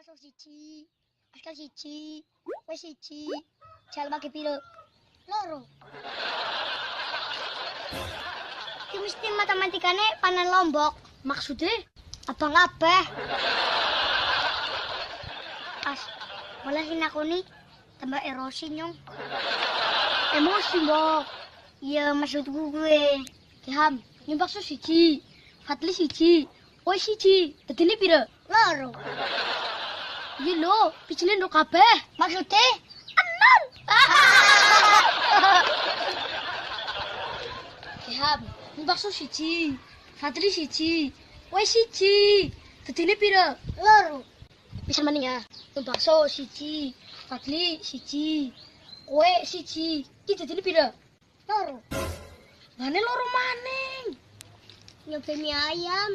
bakso siji, pascal siji, wes siji, jal bagi piro? Loro. Iki mesti matematikane panen lombok. Maksudnya? Abang abah. As, malah aku nih tambah erosi nyong. Emosi mbok. Iya maksud gue. Ilham, ini bakso siji, Fatli siji, Oi siji, dadine piro? Loro. Iya lo, pijilan lo kabeh. Maksudnya? Enom. Ilham, ini bakso siji, Fatli siji, Oi siji, dadine piro? Loro. Bisa maning ya. Ini bakso siji, Fatli siji, kowe siji, iki dadine piro? Loro. Mana loro maning? Nyobain mie ayam.